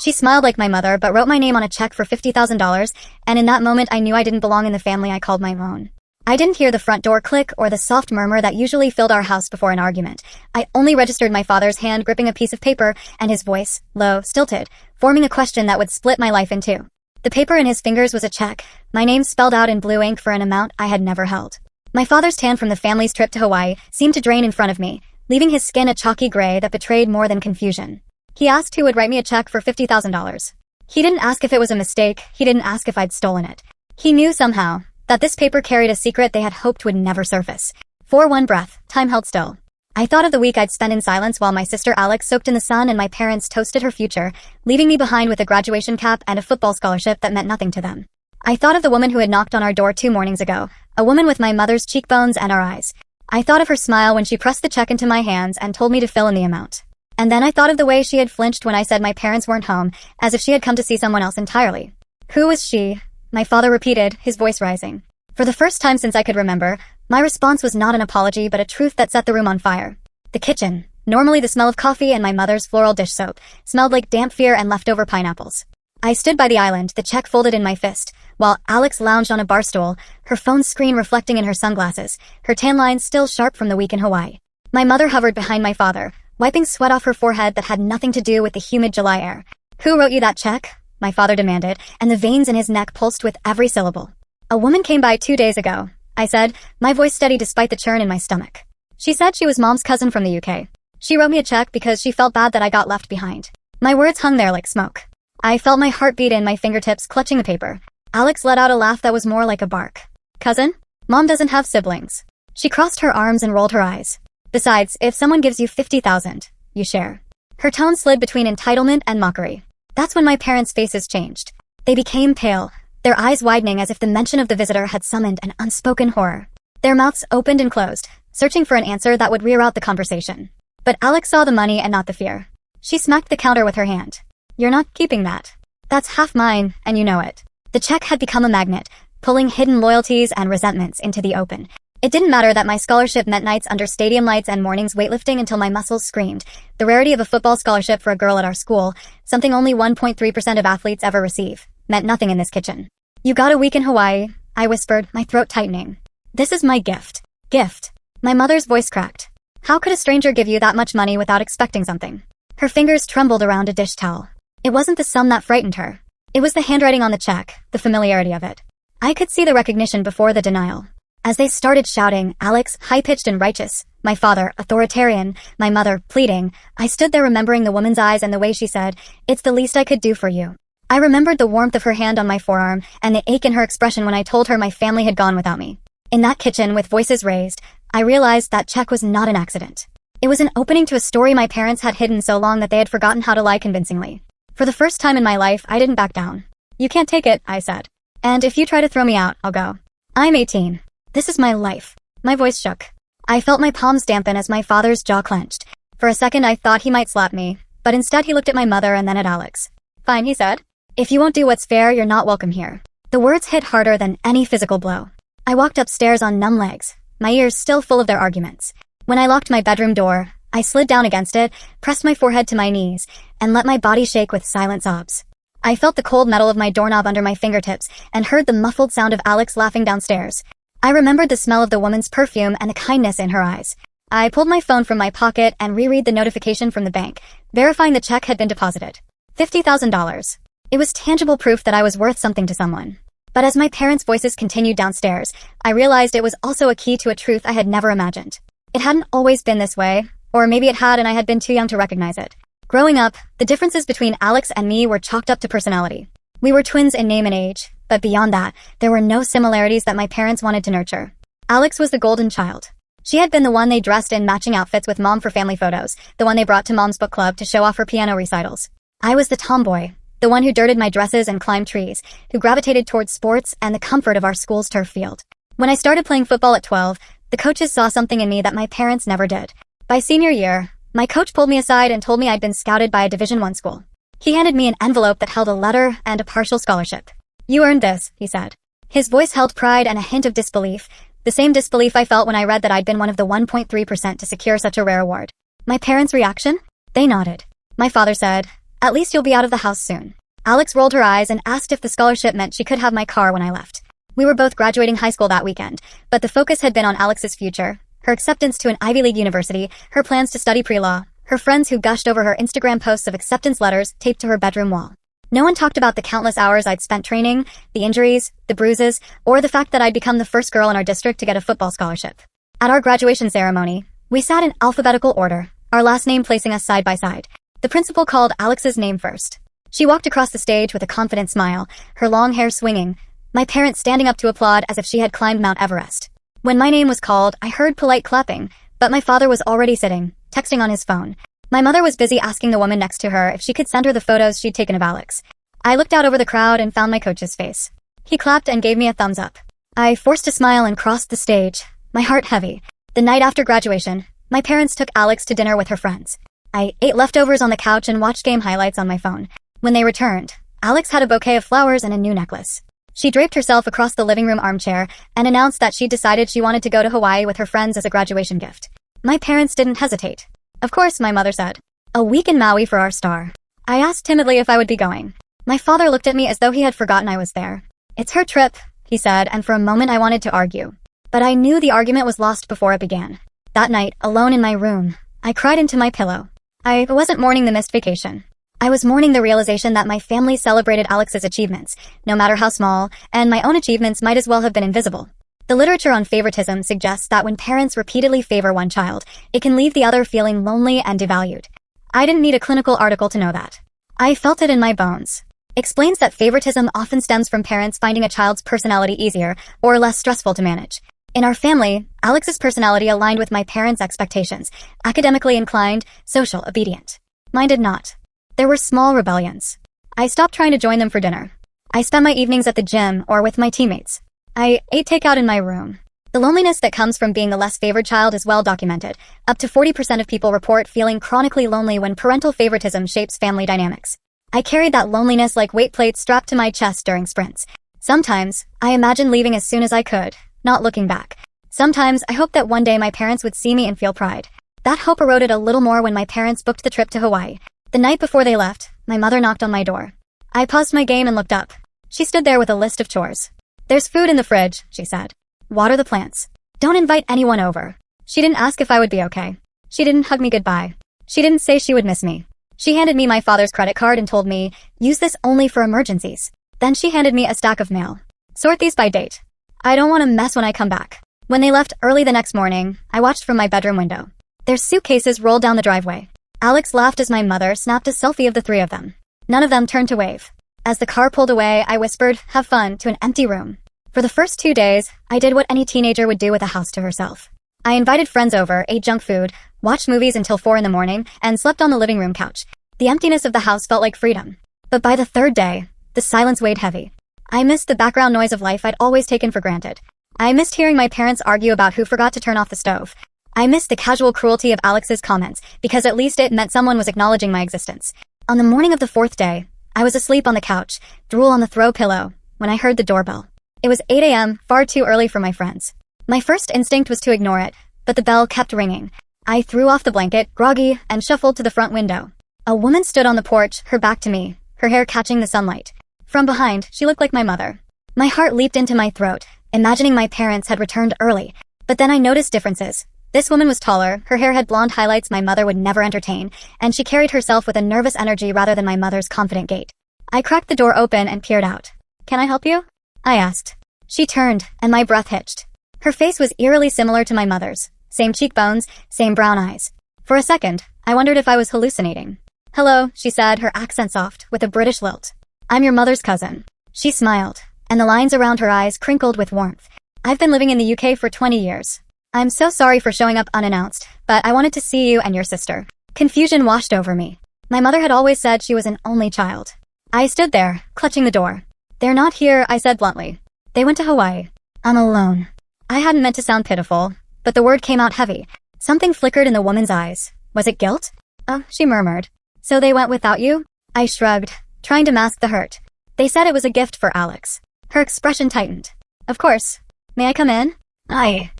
She smiled like my mother, but wrote my name on a check for $50,000, and in that moment I knew I didn't belong in the family I called my own. I didn't hear the front door click or the soft murmur that usually filled our house before an argument. I only registered my father's hand gripping a piece of paper and his voice, low, stilted, forming a question that would split my life in two. The paper in his fingers was a check, my name spelled out in blue ink for an amount I had never held. My father's tan from the family's trip to Hawaii seemed to drain in front of me, leaving his skin a chalky gray that betrayed more than confusion. He asked who would write me a check for $50,000. He didn't ask if it was a mistake, he didn't ask if I'd stolen it. He knew somehow that this paper carried a secret they had hoped would never surface. For one breath, time held still. I thought of the week I'd spent in silence while my sister Alex soaked in the sun and my parents toasted her future, leaving me behind with a graduation cap and a football scholarship that meant nothing to them. I thought of the woman who had knocked on our door 2 mornings ago, a woman with my mother's cheekbones and our eyes. I thought of her smile when she pressed the check into my hands and told me to fill in the amount. And then I thought of the way she had flinched when I said my parents weren't home, as if she had come to see someone else entirely. Who was she? My father repeated, his voice rising. For the first time since I could remember, my response was not an apology but a truth that set the room on fire. The kitchen, normally the smell of coffee and my mother's floral dish soap, smelled like damp fear and leftover pineapples. I stood by the island, the check folded in my fist, while Alex lounged on a bar stool, her phone screen reflecting in her sunglasses, her tan lines still sharp from the week in Hawaii. My mother hovered behind my father, wiping sweat off her forehead that had nothing to do with the humid July air. Who wrote you that check? My father demanded, and the veins in his neck pulsed with every syllable. A woman came by 2 days ago, I said, my voice steady despite the churn in my stomach. She said she was Mom's cousin from the UK. She wrote me a check because she felt bad that I got left behind. My words hung there like smoke. I felt my heartbeat in my fingertips clutching the paper. Alex let out a laugh that was more like a bark. Cousin? Mom doesn't have siblings. She crossed her arms and rolled her eyes. Besides, if someone gives you $50,000, you share. Her tone slid between entitlement and mockery. That's when my parents' faces changed. They became pale, their eyes widening as if the mention of the visitor had summoned an unspoken horror. Their mouths opened and closed, searching for an answer that would rear out the conversation. But Alex saw the money and not the fear. She smacked the counter with her hand. You're not keeping that. That's half mine, and you know it. The check had become a magnet, pulling hidden loyalties and resentments into the open. It didn't matter that my scholarship meant nights under stadium lights and mornings weightlifting until my muscles screamed. The rarity of a football scholarship for a girl at our school, something only 1.3% of athletes ever receive, meant nothing in this kitchen. You got a week in Hawaii, I whispered, my throat tightening. This is my gift. Gift. My mother's voice cracked. How could a stranger give you that much money without expecting something? Her fingers trembled around a dish towel. It wasn't the sum that frightened her. It was the handwriting on the check, the familiarity of it. I could see the recognition before the denial. As they started shouting, Alex, high-pitched and righteous, my father, authoritarian, my mother, pleading, I stood there remembering the woman's eyes and the way she said, it's the least I could do for you. I remembered the warmth of her hand on my forearm and the ache in her expression when I told her my family had gone without me. In that kitchen, with voices raised, I realized that check was not an accident. It was an opening to a story my parents had hidden so long that they had forgotten how to lie convincingly. For the first time in my life, I didn't back down. You can't take it, I said. And if you try to throw me out, I'll go. I'm 18. This is my life. My voice shook. I felt my palms dampen as my father's jaw clenched. For a second I thought he might slap me, but instead he looked at my mother and then at Alex. Fine, he said. If you won't do what's fair, you're not welcome here. The words hit harder than any physical blow. I walked upstairs on numb legs, my ears still full of their arguments. When I locked my bedroom door, I slid down against it, pressed my forehead to my knees, and let my body shake with silent sobs. I felt the cold metal of my doorknob under my fingertips and heard the muffled sound of Alex laughing downstairs. I remembered the smell of the woman's perfume and the kindness in her eyes. I pulled my phone from my pocket and reread the notification from the bank, verifying the check had been deposited. $50,000. It was tangible proof that I was worth something to someone. But as my parents' voices continued downstairs, I realized it was also a key to a truth I had never imagined. It hadn't always been this way, or maybe it had and I had been too young to recognize it. Growing up, the differences between Alex and me were chalked up to personality. We were twins in name and age, but beyond that, there were no similarities that my parents wanted to nurture. Alex was the golden child. She had been the one they dressed in matching outfits with Mom for family photos, the one they brought to Mom's book club to show off her piano recitals. I was the tomboy, the one who dirted my dresses and climbed trees, who gravitated towards sports and the comfort of our school's turf field. When I started playing football at 12, the coaches saw something in me that my parents never did. By senior year, my coach pulled me aside and told me I'd been scouted by a Division I school. He handed me an envelope that held a letter and a partial scholarship. You earned this, he said. His voice held pride and a hint of disbelief, the same disbelief I felt when I read that I'd been one of the 1.3% to secure such a rare award. My parents' reaction? They nodded. My father said, At least you'll be out of the house soon. Alex rolled her eyes and asked if the scholarship meant she could have my car when I left. We were both graduating high school that weekend, but the focus had been on Alex's future, her acceptance to an Ivy League university, her plans to study pre-law, her friends who gushed over her Instagram posts of acceptance letters taped to her bedroom wall. No one talked about the countless hours I'd spent training, the injuries, the bruises, or the fact that I'd become the first girl in our district to get a football scholarship. At our graduation ceremony, we sat in alphabetical order, our last name placing us side by side. The principal called Alex's name first. She walked across the stage with a confident smile, her long hair swinging, my parents standing up to applaud as if she had climbed Mount Everest. When my name was called, I heard polite clapping, but my father was already sitting, texting on his phone. My mother was busy asking the woman next to her if she could send her the photos she'd taken of Alex. I looked out over the crowd and found my coach's face. He clapped and gave me a thumbs up. I forced a smile and crossed the stage, my heart heavy. The night after graduation, my parents took Alex to dinner with her friends. I ate leftovers on the couch and watched game highlights on my phone. When they returned, Alex had a bouquet of flowers and a new necklace. She draped herself across the living room armchair and announced that she'd decided she wanted to go to Hawaii with her friends as a graduation gift. My parents didn't hesitate. Of course, my mother said. A week in Maui for our star. I asked timidly if I would be going. My father looked at me as though he had forgotten I was there. It's her trip, he said, and for a moment I wanted to argue. But I knew the argument was lost before it began. That night, alone in my room, I cried into my pillow. I wasn't mourning the missed vacation. I was mourning the realization that my family celebrated Alex's achievements, no matter how small, and my own achievements might as well have been invisible. The literature on favoritism suggests that when parents repeatedly favor one child, it can leave the other feeling lonely and devalued. I didn't need a clinical article to know that. I felt it in my bones. Explains that favoritism often stems from parents finding a child's personality easier or less stressful to manage. In our family, Alex's personality aligned with my parents' expectations, academically inclined, social, obedient. Mine did not. There were small rebellions. I stopped trying to join them for dinner. I spent my evenings at the gym or with my teammates. I ate takeout in my room. The loneliness that comes from being the less favored child is well documented. Up to 40% of people report feeling chronically lonely when parental favoritism shapes family dynamics. I carried that loneliness like weight plates strapped to my chest during sprints. Sometimes, I imagined leaving as soon as I could, not looking back. Sometimes, I hoped that one day my parents would see me and feel pride. That hope eroded a little more when my parents booked the trip to Hawaii. The night before they left, my mother knocked on my door. I paused my game and looked up. She stood there with a list of chores. There's food in the fridge, she said. Water the plants. Don't invite anyone over. She didn't ask if I would be okay. She didn't hug me goodbye. She didn't say she would miss me. She handed me my father's credit card and told me, use this only for emergencies. Then she handed me a stack of mail. Sort these by date. I don't want a mess when I come back. When they left early the next morning, I watched from my bedroom window. Their suitcases rolled down the driveway. Alex laughed as my mother snapped a selfie of the three of them. None of them turned to wave. As the car pulled away, I whispered, have fun, to an empty room. For the first 2 days, I did what any teenager would do with a house to herself. I invited friends over, ate junk food, watched movies until 4 in the morning, and slept on the living room couch. The emptiness of the house felt like freedom. But by the third day, the silence weighed heavy. I missed the background noise of life I'd always taken for granted. I missed hearing my parents argue about who forgot to turn off the stove. I missed the casual cruelty of Alex's comments, because at least it meant someone was acknowledging my existence. On the morning of the 4th day, I was asleep on the couch, drool on the throw pillow, when I heard the doorbell. It was 8 a.m., far too early for my friends. My first instinct was to ignore it, but the bell kept ringing. I threw off the blanket, groggy, and shuffled to the front window. A woman stood on the porch, her back to me, her hair catching the sunlight. From behind, she looked like my mother. My heart leaped into my throat, imagining my parents had returned early. But then I noticed differences. This woman was taller, her hair had blonde highlights my mother would never entertain, and she carried herself with a nervous energy rather than my mother's confident gait. I cracked the door open and peered out. Can I help you? I asked. She turned, and my breath hitched. Her face was eerily similar to my mother's. Same cheekbones, same brown eyes. For a second, I wondered if I was hallucinating. Hello, she said, her accent soft, with a British lilt. I'm your mother's cousin. She smiled, and the lines around her eyes crinkled with warmth. I've been living in the UK for 20 years. I'm so sorry for showing up unannounced, but I wanted to see you and your sister. Confusion washed over me. My mother had always said she was an only child. I stood there, clutching the door. They're not here, I said bluntly. They went to Hawaii. I'm alone. I hadn't meant to sound pitiful, but the word came out heavy. Something flickered in the woman's eyes. Was it guilt? Oh, she murmured. So they went without you? I shrugged, trying to mask the hurt. They said it was a gift for Alex. Her expression tightened. Of course. May I come in? I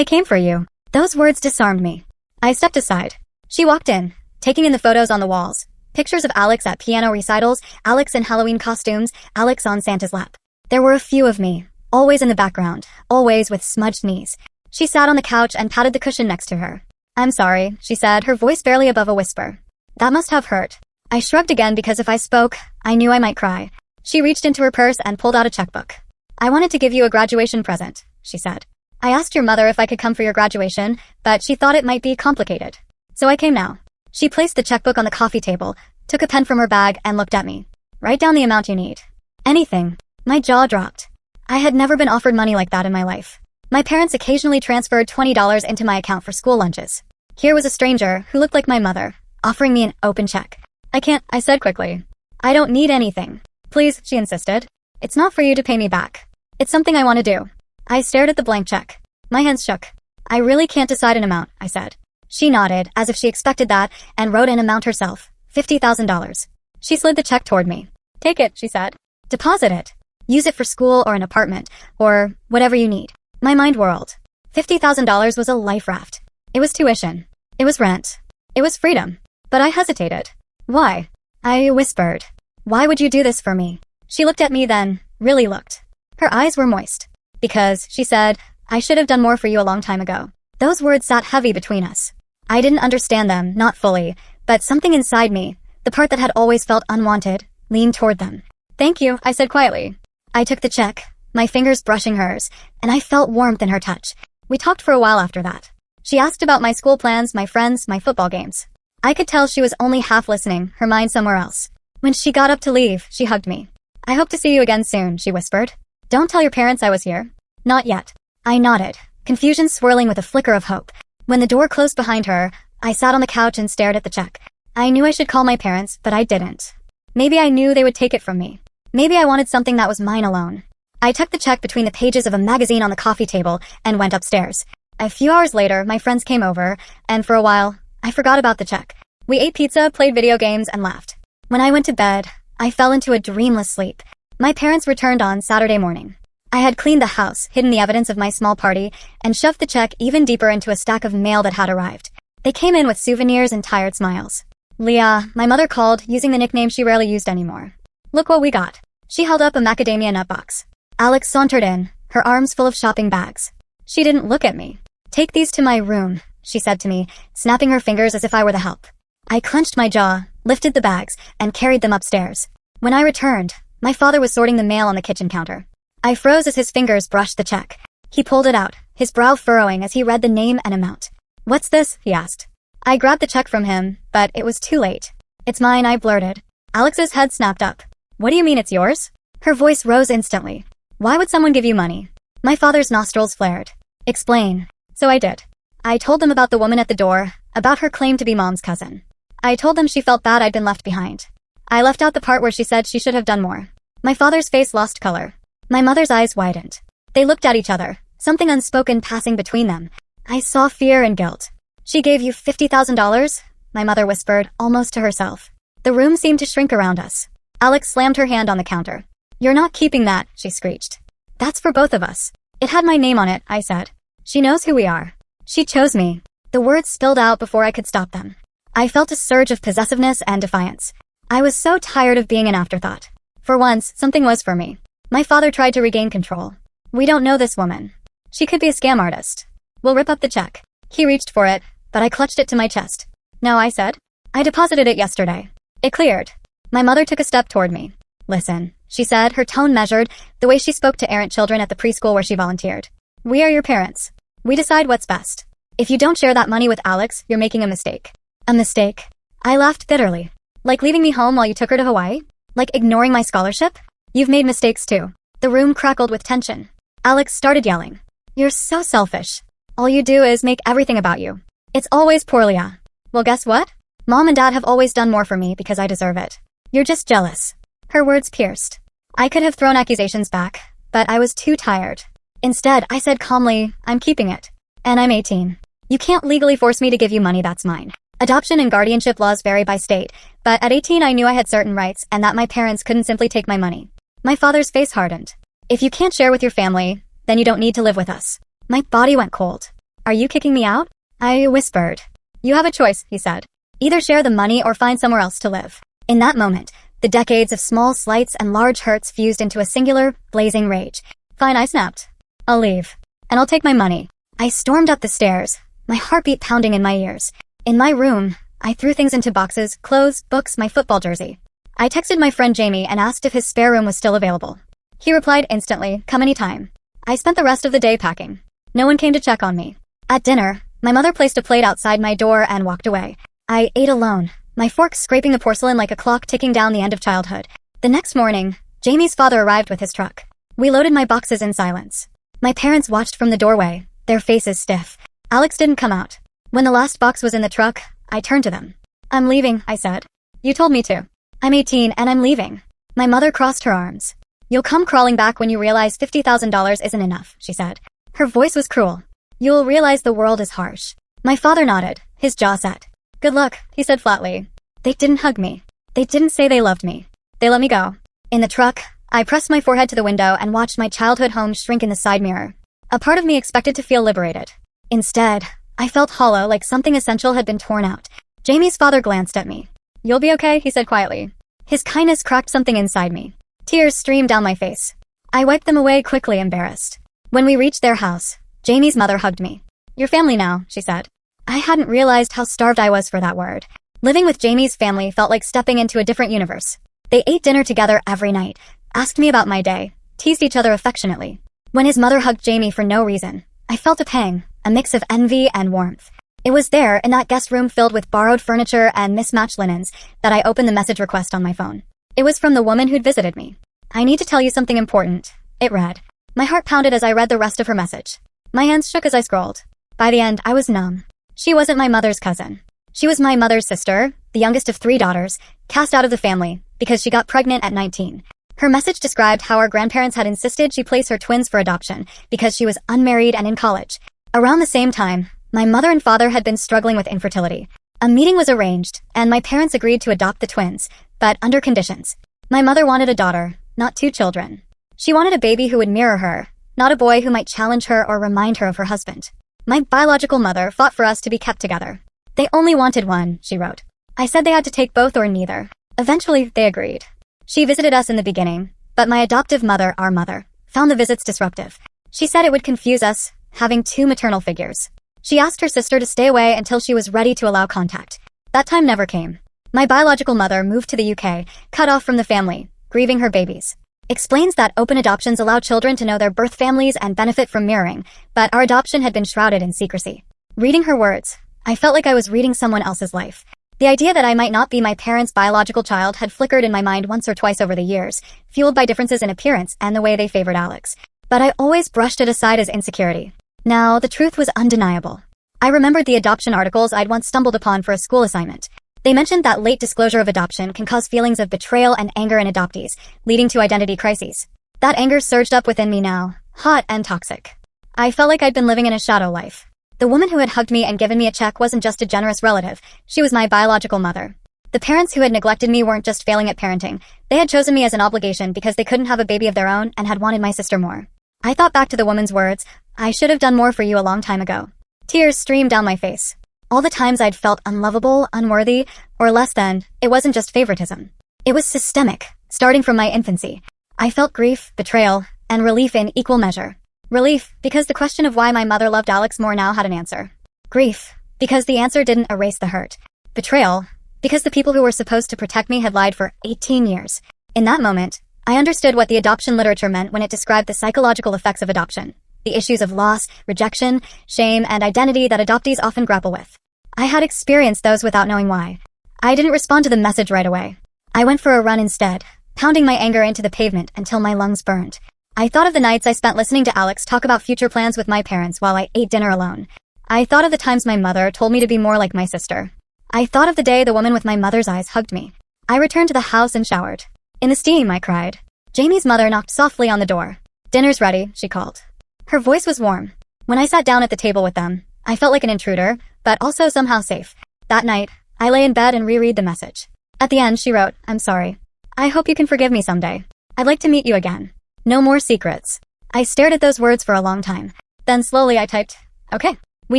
came for you. Those words disarmed me. I stepped aside. She walked in, taking in the photos on the walls. Pictures of Alex at piano recitals, Alex in Halloween costumes, Alex on Santa's lap. There were a few of me, always in the background, always with smudged knees. She sat on the couch and patted the cushion next to her. "I'm sorry," she said, her voice barely above a whisper. "That must have hurt." I shrugged again because if I spoke, I knew I might cry. She reached into her purse and pulled out a checkbook. "I wanted to give you a graduation present," she said. "I asked your mother if I could come for your graduation, but she thought it might be complicated. So I came now." She placed the checkbook on the coffee table, took a pen from her bag, and looked at me. "Write down the amount you need." "Anything." My jaw dropped. I had never been offered money like that in my life. My parents occasionally transferred $20 into my account for school lunches. Here was a stranger, who looked like my mother, offering me an open check. "I can't," I said quickly. "I don't need anything." "Please," she insisted. "It's not for you to pay me back. It's something I want to do." I stared at the blank check. My hands shook. "I really can't decide an amount," I said. She nodded, as if she expected that, and wrote an amount herself. $50,000. She slid the check toward me. "Take it," she said. "Deposit it. Use it for school or an apartment, or whatever you need." My mind whirled. $50,000 was a life raft. It was tuition. It was rent. It was freedom. But I hesitated. "Why?" I whispered. "Why would you do this for me?" She looked at me then, really looked. Her eyes were moist. "Because," she said, "I should have done more for you a long time ago." Those words sat heavy between us. I didn't understand them, not fully, but something inside me, the part that had always felt unwanted, leaned toward them. "Thank you," I said quietly. I took the check, my fingers brushing hers, and I felt warmth in her touch. We talked for a while after that. She asked about my school plans, my friends, my football games. I could tell she was only half listening, her mind somewhere else. When she got up to leave, she hugged me. "I hope to see you again soon," she whispered. "Don't tell your parents I was here." "Not yet." I nodded, confusion swirling with a flicker of hope. When the door closed behind her, I sat on the couch and stared at the check. I knew I should call my parents, but I didn't. Maybe I knew they would take it from me. Maybe I wanted something that was mine alone. I tucked the check between the pages of a magazine on the coffee table and went upstairs. A few hours later, my friends came over, and for a while, I forgot about the check. We ate pizza, played video games, and laughed. When I went to bed, I fell into a dreamless sleep. My parents returned on Saturday morning. I had cleaned the house, hidden the evidence of my small party, and shoved the check even deeper into a stack of mail that had arrived. They came in with souvenirs and tired smiles. "Leah," my mother called, using the nickname she rarely used anymore. "Look what we got." She held up a macadamia nut box. Alex sauntered in, her arms full of shopping bags. She didn't look at me. "Take these to my room," she said to me, snapping her fingers as if I were the help. I clenched my jaw, lifted the bags, and carried them upstairs. When I returned, my father was sorting the mail on the kitchen counter. I froze as his fingers brushed the check. He pulled it out, his brow furrowing as he read the name and amount. "What's this?" he asked. I grabbed the check from him, but it was too late. "It's mine," I blurted. Alex's head snapped up. "What do you mean it's yours?" Her voice rose instantly. "Why would someone give you money?" My father's nostrils flared. "Explain." So I did. I told them about the woman at the door, about her claim to be Mom's cousin. I told them she felt bad I'd been left behind. I left out the part where she said she should have done more. My father's face lost color. My mother's eyes widened. They looked at each other, something unspoken passing between them. I saw fear and guilt. "She gave you $50,000? My mother whispered, almost to herself. The room seemed to shrink around us. Alex slammed her hand on the counter. "You're not keeping that," she screeched. "That's for both of us." "It had my name on it," I said. "She knows who we are. She chose me." The words spilled out before I could stop them. I felt a surge of possessiveness and defiance. I was so tired of being an afterthought. For once, something was for me. My father tried to regain control. "We don't know this woman. She could be a scam artist. We'll rip up the check." He reached for it, but I clutched it to my chest. "No," I said. "I deposited it yesterday. It cleared." My mother took a step toward me. "Listen," she said, her tone measured, the way she spoke to errant children at the preschool where she volunteered. "We are your parents. We decide what's best. If you don't share that money with Alex, you're making a mistake." "A mistake?" I laughed bitterly. "Like leaving me home while you took her to Hawaii? Like ignoring my scholarship? You've made mistakes too." The room crackled with tension. Alex started yelling. "You're so selfish. All you do is make everything about you. It's always poor Leah." "Well, guess what? Mom and Dad have always done more for me because I deserve it. You're just jealous." Her words pierced. I could have thrown accusations back, but I was too tired. Instead, I said calmly, "I'm keeping it. And I'm 18. You can't legally force me to give you money that's mine. Adoption and guardianship laws vary by state, but at 18 I knew I had certain rights and that my parents couldn't simply take my money." My father's face hardened. "If you can't share with your family, then you don't need to live with us." My body went cold. "Are you kicking me out?" I whispered. "You have a choice," he said. Either share the money or find somewhere else to live. In that moment, the decades of small slights and large hurts fused into a singular, blazing rage. Fine, I snapped. I'll leave. And I'll take my money. I stormed up the stairs, my heartbeat pounding in my ears. In my room, I threw things into boxes, clothes, books, my football jersey. I texted my friend Jamie and asked if his spare room was still available. He replied instantly, come anytime. I spent the rest of the day packing. No one came to check on me. At dinner, my mother placed a plate outside my door and walked away. I ate alone, my fork scraping the porcelain like a clock ticking down the end of childhood. The next morning, Jamie's father arrived with his truck. We loaded my boxes in silence. My parents watched from the doorway, their faces stiff. Alex didn't come out. When the last box was in the truck, I turned to them. I'm leaving, I said. You told me to. I'm 18 and I'm leaving. My mother crossed her arms. You'll come crawling back when you realize $50,000 isn't enough, she said. Her voice was cruel. You'll realize the world is harsh. My father nodded, his jaw set. Good luck, he said flatly. They didn't hug me. They didn't say they loved me. They let me go. In the truck, I pressed my forehead to the window and watched my childhood home shrink in the side mirror. A part of me expected to feel liberated. Instead, I felt hollow, like something essential had been torn out. Jamie's father glanced at me. You'll be okay, he said quietly. His kindness cracked something inside me. Tears streamed down my face. I wiped them away quickly, embarrassed. When we reached their house, Jamie's mother hugged me. Your family now, she said. I hadn't realized how starved I was for that word. Living with Jamie's family felt like stepping into a different universe. They ate dinner together every night, asked me about my day, teased each other affectionately. When his mother hugged Jamie for no reason, I felt a pang, a mix of envy and warmth. It was there, in that guest room filled with borrowed furniture and mismatched linens, that I opened the message request on my phone. It was from the woman who'd visited me. I need to tell you something important, it read. My heart pounded as I read the rest of her message. My hands shook as I scrolled. By the end, I was numb. She wasn't my mother's cousin. She was my mother's sister, the youngest of 3 daughters, cast out of the family because she got pregnant at 19. Her message described how our grandparents had insisted she place her twins for adoption because she was unmarried and in college. Around the same time, my mother and father had been struggling with infertility. A meeting was arranged, and my parents agreed to adopt the twins, but under conditions. My mother wanted a daughter, not 2 children. She wanted a baby who would mirror her, not a boy who might challenge her or remind her of her husband. My biological mother fought for us to be kept together. They only wanted one, she wrote. I said they had to take both or neither. Eventually, they agreed. She visited us in the beginning, but my adoptive mother, our mother, found the visits disruptive. She said it would confuse us, having 2 maternal figures. She asked her sister to stay away until she was ready to allow contact. That time never came. My biological mother moved to the UK, cut off from the family, grieving her babies. Explains that open adoptions allow children to know their birth families and benefit from mirroring, but our adoption had been shrouded in secrecy. Reading her words, I felt like I was reading someone else's life. The idea that I might not be my parents' biological child had flickered in my mind once or twice over the years, fueled by differences in appearance and the way they favored Alex. But I always brushed it aside as insecurity. Now, the truth was undeniable. I remembered the adoption articles I'd once stumbled upon for a school assignment. They mentioned that late disclosure of adoption can cause feelings of betrayal and anger in adoptees, leading to identity crises. That anger surged up within me now, hot and toxic. I felt like I'd been living in a shadow life. The woman who had hugged me and given me a check wasn't just a generous relative, she was my biological mother. The parents who had neglected me weren't just failing at parenting, they had chosen me as an obligation because they couldn't have a baby of their own and had wanted my sister more. I thought back to the woman's words, I should have done more for you a long time ago. Tears streamed down my face. All the times I'd felt unlovable, unworthy, or less than, it wasn't just favoritism. It was systemic, starting from my infancy. I felt grief, betrayal, and relief in equal measure. Relief, because the question of why my mother loved Alex more now had an answer. Grief, because the answer didn't erase the hurt. Betrayal, because the people who were supposed to protect me had lied for 18 years. In that moment, I understood what the adoption literature meant when it described the psychological effects of adoption. The issues of loss, rejection, shame, and identity that adoptees often grapple with. I had experienced those without knowing why. I didn't respond to the message right away. I went for a run instead, pounding my anger into the pavement until my lungs burned. I thought of the nights I spent listening to Alex talk about future plans with my parents while I ate dinner alone. I thought of the times my mother told me to be more like my sister. I thought of the day the woman with my mother's eyes hugged me. I returned to the house and showered. In the steam, I cried. Jamie's mother knocked softly on the door. Dinner's ready, she called. Her voice was warm. When I sat down at the table with them, I felt like an intruder, but also somehow safe. That night, I lay in bed and reread the message. At the end, she wrote, I'm sorry. I hope you can forgive me someday. I'd like to meet you again. No more secrets. I stared at those words for a long time. Then slowly I typed, okay, we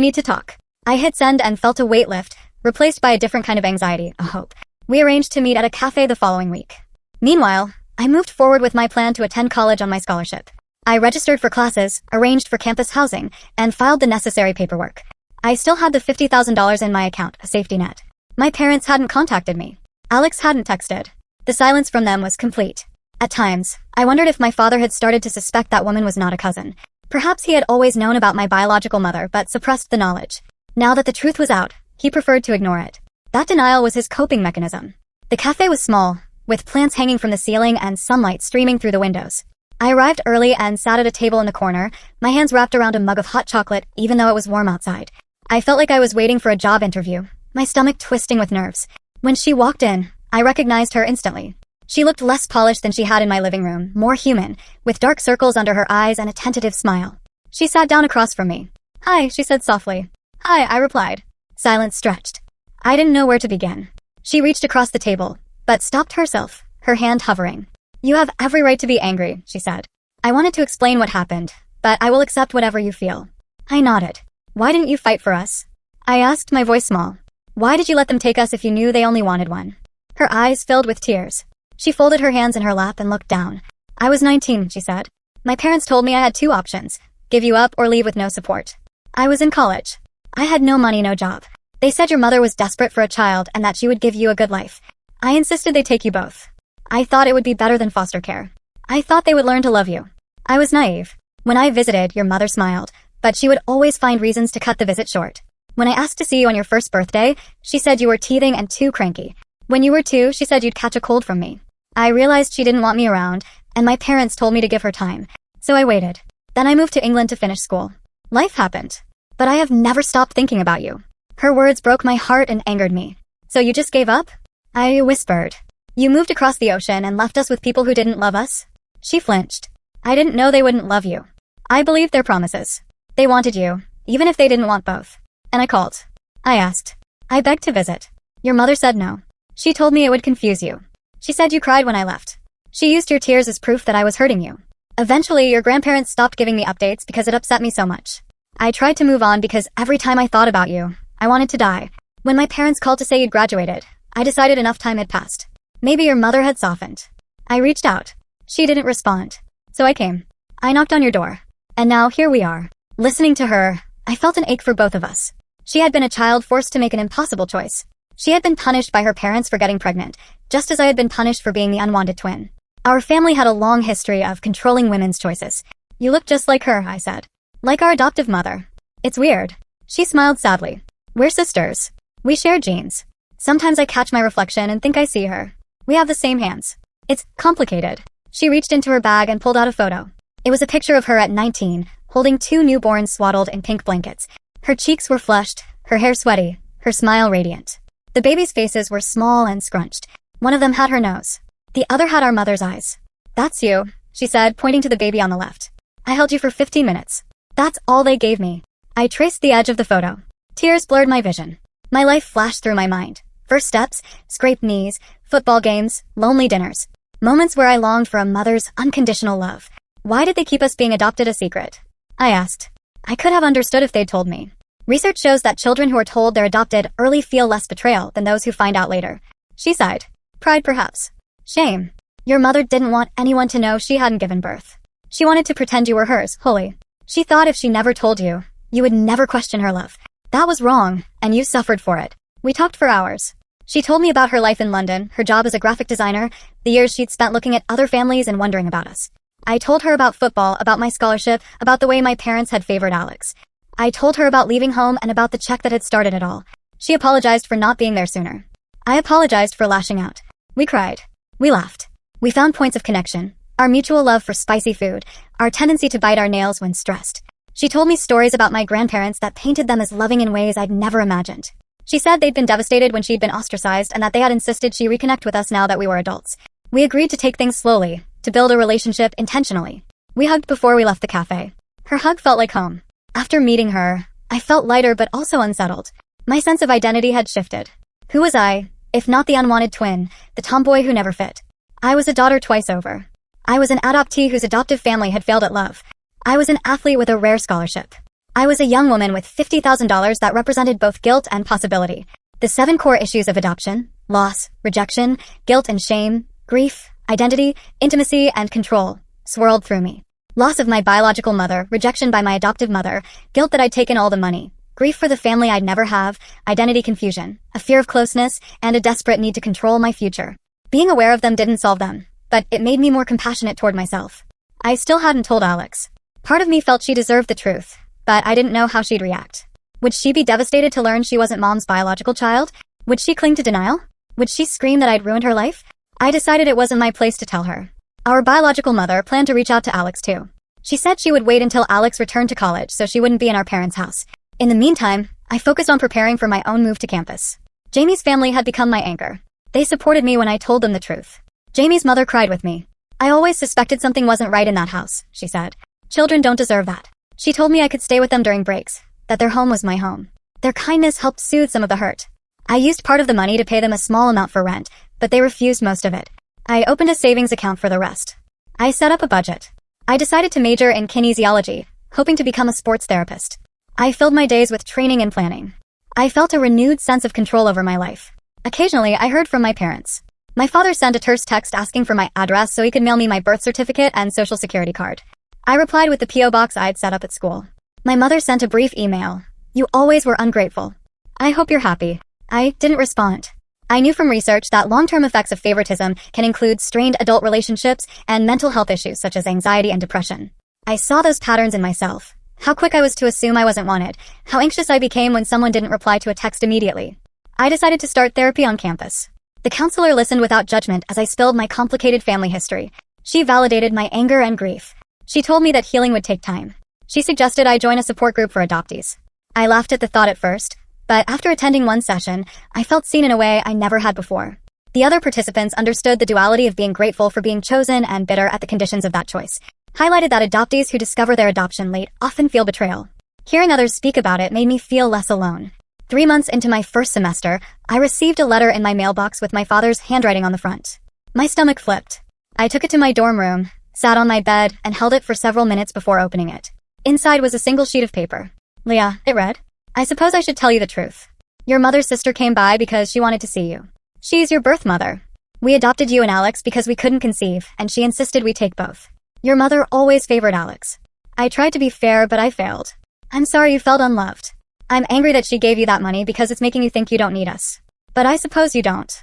need to talk. I hit send and felt a weight lift, replaced by a different kind of anxiety, a hope. We arranged to meet at a cafe the following week. Meanwhile, I moved forward with my plan to attend college on my scholarship. I registered for classes, arranged for campus housing, and filed the necessary paperwork. I still had the $50,000 in my account, a safety net. My parents hadn't contacted me. Alex hadn't texted. The silence from them was complete. At times, I wondered if my father had started to suspect that woman was not a cousin. Perhaps he had always known about my biological mother but suppressed the knowledge. Now that the truth was out, he preferred to ignore it. That denial was his coping mechanism. The cafe was small, with plants hanging from the ceiling and sunlight streaming through the windows. I arrived early and sat at a table in the corner, my hands wrapped around a mug of hot chocolate even though it was warm outside. I felt like I was waiting for a job interview, my stomach twisting with nerves. When she walked in, I recognized her instantly. She looked less polished than she had in my living room, more human, with dark circles under her eyes and a tentative smile. She sat down across from me. "Hi," she said softly. "Hi," I replied. Silence stretched. I didn't know where to begin. She reached across the table, but stopped herself, her hand hovering. "You have every right to be angry," she said. I wanted to explain what happened, but I will accept whatever you feel. I nodded. "Why didn't you fight for us?" I asked, my voice small. "Why did you let them take us if you knew they only wanted one?" Her eyes filled with tears. She folded her hands in her lap and looked down. "I was 19, she said. "My parents told me I had two options, give you up or leave with no support. I was in college. I had no money, no job. They said your mother was desperate for a child and that she would give you a good life. I insisted they take you both. I thought it would be better than foster care. I thought they would learn to love you. I was naive. When I visited, your mother smiled, but she would always find reasons to cut the visit short. When I asked to see you on your first birthday, she said you were teething and too cranky. When you were 2, she said you'd catch a cold from me. I realized she didn't want me around, and my parents told me to give her time, so I waited. Then I moved to England to finish school. Life happened. But I have never stopped thinking about you." Her words broke my heart and angered me. "So you just gave up?" I whispered. "You moved across the ocean and left us with people who didn't love us?" She flinched. "I didn't know they wouldn't love you. I believed their promises. They wanted you, even if they didn't want both. And I called. I asked. I begged to visit. Your mother said no. She told me it would confuse you. She said you cried when I left. She used your tears as proof that I was hurting you. Eventually, your grandparents stopped giving me updates because it upset me so much. I tried to move on because every time I thought about you, I wanted to die. When my parents called to say you'd graduated, I decided enough time had passed. Maybe your mother had softened. I reached out. She didn't respond. So I came. I knocked on your door. And now here we are. Listening to her, I felt an ache for both of us. She had been a child forced to make an impossible choice. She had been punished by her parents for getting pregnant, just as I had been punished for being the unwanted twin. Our family had a long history of controlling women's choices. You look just like her, I said. Like our adoptive mother. It's weird. She smiled sadly. We're sisters. We share genes. Sometimes I catch my reflection and think I see her. We have the same hands. It's complicated. She reached into her bag and pulled out a photo. It was a picture of her at 19, holding 2 newborns swaddled in pink blankets. Her cheeks were flushed, her hair sweaty, her smile radiant. The babies' faces were small and scrunched. One of them had her nose. The other had our mother's eyes. That's you, she said, pointing to the baby on the left. I held you for 15 minutes. That's all they gave me. I traced the edge of the photo. Tears blurred my vision. My life flashed through my mind. First steps, scraped knees, football games, lonely dinners. Moments where I longed for a mother's unconditional love. Why did they keep us being adopted a secret? I asked. I could have understood if they'd told me. Research shows that children who are told they're adopted early feel less betrayal than those who find out later. She sighed. Pride, perhaps. Shame. Your mother didn't want anyone to know she hadn't given birth. She wanted to pretend you were hers, wholly. She thought if she never told you, you would never question her love. That was wrong, and you suffered for it. We talked for hours. She told me about her life in London, her job as a graphic designer, the years she'd spent looking at other families and wondering about us. I told her about football, about my scholarship, about the way my parents had favored Alex. I told her about leaving home and about the check that had started it all. She apologized for not being there sooner. I apologized for lashing out. We cried. We laughed. We found points of connection. Our mutual love for spicy food, our tendency to bite our nails when stressed. She told me stories about my grandparents that painted them as loving in ways I'd never imagined. She said they'd been devastated when she'd been ostracized and that they had insisted she reconnect with us now that we were adults. We agreed to take things slowly, to build a relationship intentionally. We hugged before we left the cafe. Her hug felt like home. After meeting her, I felt lighter but also unsettled. My sense of identity had shifted. Who was I, if not the unwanted twin, the tomboy who never fit? I was a daughter twice over. I was an adoptee whose adoptive family had failed at love. I was an athlete with a rare scholarship. I was a young woman with $50,000 that represented both guilt and possibility. The 7 core issues of adoption: loss, rejection, guilt and shame, grief, identity, intimacy, and control, swirled through me. Loss of my biological mother, rejection by my adoptive mother, guilt that I'd taken all the money, grief for the family I'd never have, identity confusion, a fear of closeness, and a desperate need to control my future. Being aware of them didn't solve them, but it made me more compassionate toward myself. I still hadn't told Alex. Part of me felt she deserved the truth, but I didn't know how she'd react. Would she be devastated to learn she wasn't Mom's biological child? Would she cling to denial? Would she scream that I'd ruined her life? I decided it wasn't my place to tell her. Our biological mother planned to reach out to Alex too. She said she would wait until Alex returned to college so she wouldn't be in our parents' house. In the meantime, I focused on preparing for my own move to campus. Jamie's family had become my anchor. They supported me when I told them the truth. Jamie's mother cried with me. I always suspected something wasn't right in that house, she said. Children don't deserve that. She told me I could stay with them during breaks, that their home was my home. Their kindness helped soothe some of the hurt. I used part of the money to pay them a small amount for rent, but they refused most of it. I opened a savings account for the rest. I set up a budget. I decided to major in kinesiology, hoping to become a sports therapist. I filled my days with training and planning. I felt a renewed sense of control over my life. Occasionally, I heard from my parents. My father sent a terse text asking for my address so he could mail me my birth certificate and social security card. I replied with the P.O. box I'd set up at school. My mother sent a brief email. You always were ungrateful. I hope you're happy. I didn't respond. I knew from research that long-term effects of favoritism can include strained adult relationships and mental health issues such as anxiety and depression. I saw those patterns in myself. How quick I was to assume I wasn't wanted. How anxious I became when someone didn't reply to a text immediately. I decided to start therapy on campus. The counselor listened without judgment as I spilled my complicated family history. She validated my anger and grief. She told me that healing would take time. She suggested I join a support group for adoptees. I laughed at the thought at first, but after attending one session, I felt seen in a way I never had before. The other participants understood the duality of being grateful for being chosen and bitter at the conditions of that choice. Highlighted that adoptees who discover their adoption late often feel betrayal. Hearing others speak about it made me feel less alone. 3 months into my first semester, I received a letter in my mailbox with my father's handwriting on the front. My stomach flipped. I took it to my dorm room, sat on my bed, and held it for several minutes before opening it. Inside was a single sheet of paper. Leah, it read, I suppose I should tell you the truth. Your mother's sister came by because she wanted to see you. She's your birth mother. We adopted you and Alex because we couldn't conceive, and she insisted we take both. Your mother always favored Alex. I tried to be fair, but I failed. I'm sorry you felt unloved. I'm angry that she gave you that money because it's making you think you don't need us. But I suppose you don't.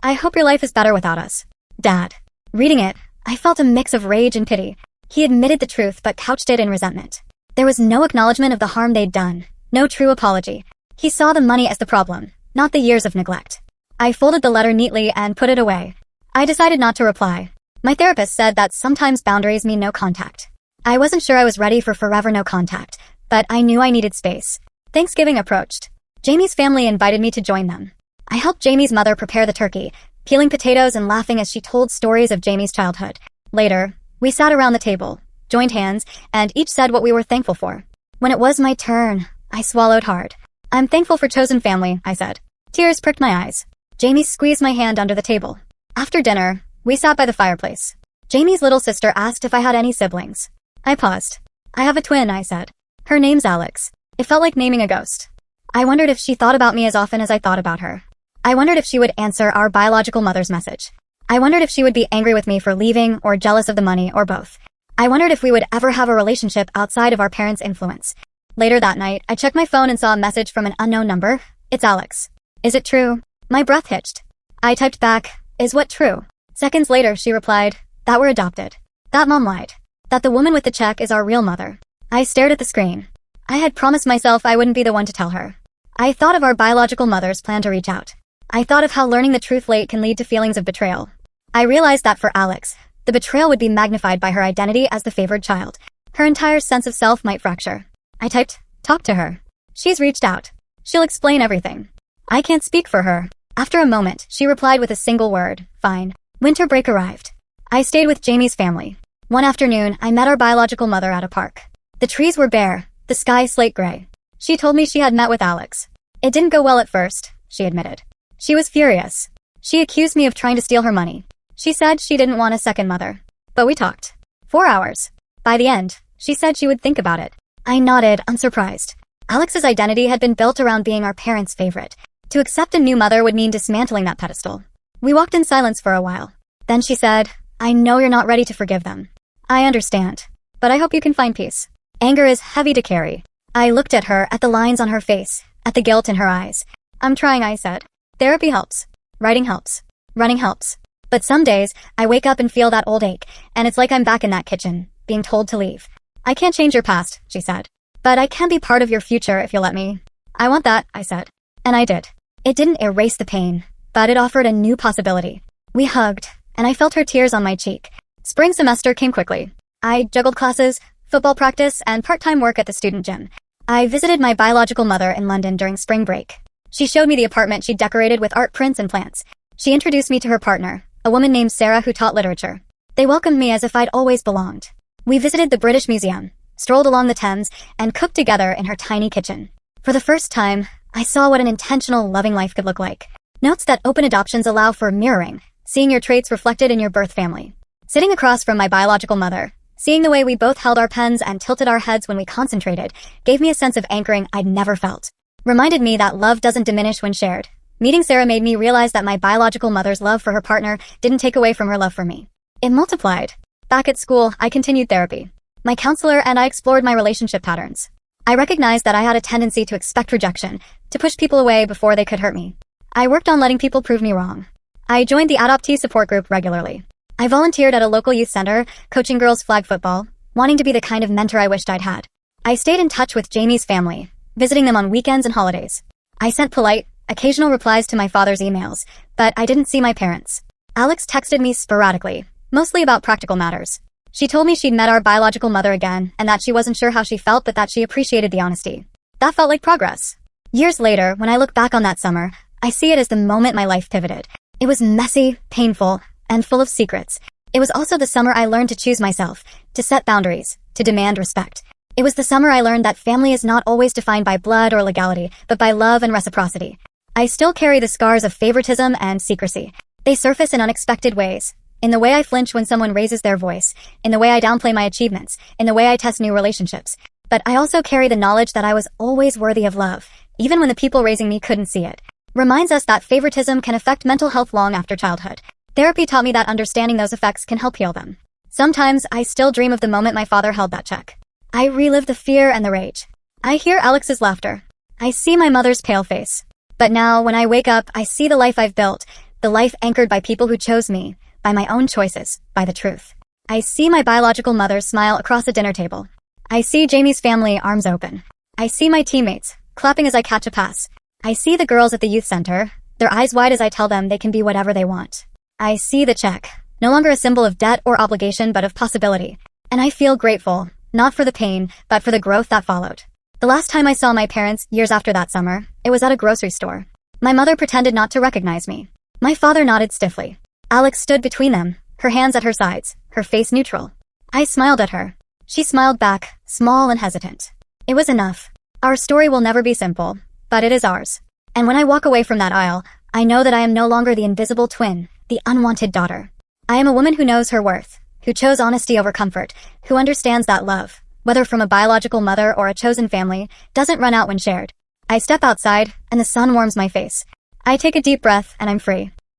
I hope your life is better without us. Dad. Reading it, I felt a mix of rage and pity. He admitted the truth but couched it in resentment. There was no acknowledgement of the harm they'd done. No true apology. He saw the money as the problem, not the years of neglect. I folded the letter neatly and put it away. I decided not to reply. My therapist said that sometimes boundaries mean no contact. I wasn't sure I was ready for forever no contact, but I knew I needed space. Thanksgiving approached. Jamie's family invited me to join them. I helped Jamie's mother prepare the turkey, peeling potatoes and laughing as she told stories of Jamie's childhood. Later, we sat around the table, joined hands, and each said what we were thankful for. When it was my turn, I swallowed hard. I'm thankful for chosen family, I said. Tears pricked my eyes. Jamie squeezed my hand under the table. After dinner, we sat by the fireplace. Jamie's little sister asked if I had any siblings. I paused. I have a twin, I said. Her name's Alex. It felt like naming a ghost. I wondered if she thought about me as often as I thought about her. I wondered if she would answer our biological mother's message. I wondered if she would be angry with me for leaving or jealous of the money or both. I wondered if we would ever have a relationship outside of our parents' influence. Later that night, I checked my phone and saw a message from an unknown number. It's Alex. Is it true? My breath hitched. I typed back, is what true? Seconds later, she replied, that we're adopted. That Mom lied. That the woman with the check is our real mother. I stared at the screen. I had promised myself I wouldn't be the one to tell her. I thought of our biological mother's plan to reach out. I thought of how learning the truth late can lead to feelings of betrayal. I realized that for Alex, the betrayal would be magnified by her identity as the favored child. Her entire sense of self might fracture. I typed, talk to her. She's reached out. She'll explain everything. I can't speak for her. After a moment, she replied with a single word, fine. Winter break arrived. I stayed with Jamie's family. One afternoon, I met our biological mother at a park. The trees were bare, the sky slate gray. She told me she had met with Alex. It didn't go well at first, she admitted. She was furious. She accused me of trying to steal her money. She said she didn't want a second mother. But we talked. 4 hours. By the end, she said she would think about it. I nodded, unsurprised. Alex's identity had been built around being our parents' favorite. To accept a new mother would mean dismantling that pedestal. We walked in silence for a while. Then she said, "I know you're not ready to forgive them. I understand. But I hope you can find peace. Anger is heavy to carry." I looked at her, at the lines on her face, at the guilt in her eyes. "I'm trying," I said. "Therapy helps. Writing helps. Running helps. But some days, I wake up and feel that old ache, and it's like I'm back in that kitchen, being told to leave." "I can't change your past," she said. "But I can be part of your future if you'll let me." "I want that," I said. And I did. It didn't erase the pain, but it offered a new possibility. We hugged, and I felt her tears on my cheek. Spring semester came quickly. I juggled classes, football practice, and part-time work at the student gym. I visited my biological mother in London during spring break. She showed me the apartment she'd decorated with art prints and plants. She introduced me to her partner, a woman named Sarah who taught literature. They welcomed me as if I'd always belonged. We visited the British Museum, strolled along the Thames, and cooked together in her tiny kitchen. For the first time, I saw what an intentional, loving life could look like. Notes that open adoptions allow for mirroring, seeing your traits reflected in your birth family. Sitting across from my biological mother, seeing the way we both held our pens and tilted our heads when we concentrated, gave me a sense of anchoring I'd never felt. Reminded me that love doesn't diminish when shared. Meeting Sarah made me realize that my biological mother's love for her partner didn't take away from her love for me. It multiplied. Back at school, I continued therapy. My counselor and I explored my relationship patterns. I recognized that I had a tendency to expect rejection, to push people away before they could hurt me. I worked on letting people prove me wrong. I joined the adoptee support group regularly. I volunteered at a local youth center, coaching girls flag football, wanting to be the kind of mentor I wished I'd had. I stayed in touch with Jamie's family, visiting them on weekends and holidays. I sent polite, occasional replies to my father's emails, but I didn't see my parents. Alex texted me sporadically, mostly about practical matters. She told me she'd met our biological mother again and that she wasn't sure how she felt but that she appreciated the honesty. That felt like progress. Years later, when I look back on that summer, I see it as the moment my life pivoted. It was messy, painful, and full of secrets. It was also the summer I learned to choose myself, to set boundaries, to demand respect. It was the summer I learned that family is not always defined by blood or legality, but by love and reciprocity. I still carry the scars of favoritism and secrecy. They surface in unexpected ways. In the way I flinch when someone raises their voice, in the way I downplay my achievements, in the way I test new relationships. But I also carry the knowledge that I was always worthy of love, even when the people raising me couldn't see it. Reminds us that favoritism can affect mental health long after childhood. Therapy taught me that understanding those effects can help heal them. Sometimes I still dream of the moment my father held that check. I relive the fear and the rage. I hear Alex's laughter. I see my mother's pale face. But now, when I wake up, I see the life I've built, the life anchored by people who chose me, by my own choices, by the truth. I see my biological mother smile across a dinner table. I see Jamie's family arms open. I see my teammates, clapping as I catch a pass. I see the girls at the youth center, their eyes wide as I tell them they can be whatever they want. I see the check, no longer a symbol of debt or obligation but of possibility. And I feel grateful, not for the pain, but for the growth that followed. The last time I saw my parents, years after that summer, it was at a grocery store. My mother pretended not to recognize me. My father nodded stiffly. Alex stood between them, her hands at her sides, her face neutral. I smiled at her. She smiled back, small and hesitant. It was enough. Our story will never be simple, but it is ours. And when I walk away from that aisle, I know that I am no longer the invisible twin, the unwanted daughter. I am a woman who knows her worth, who chose honesty over comfort, who understands that love, whether from a biological mother or a chosen family, doesn't run out when shared. I step outside, and the sun warms my face. I take a deep breath, and I'm free.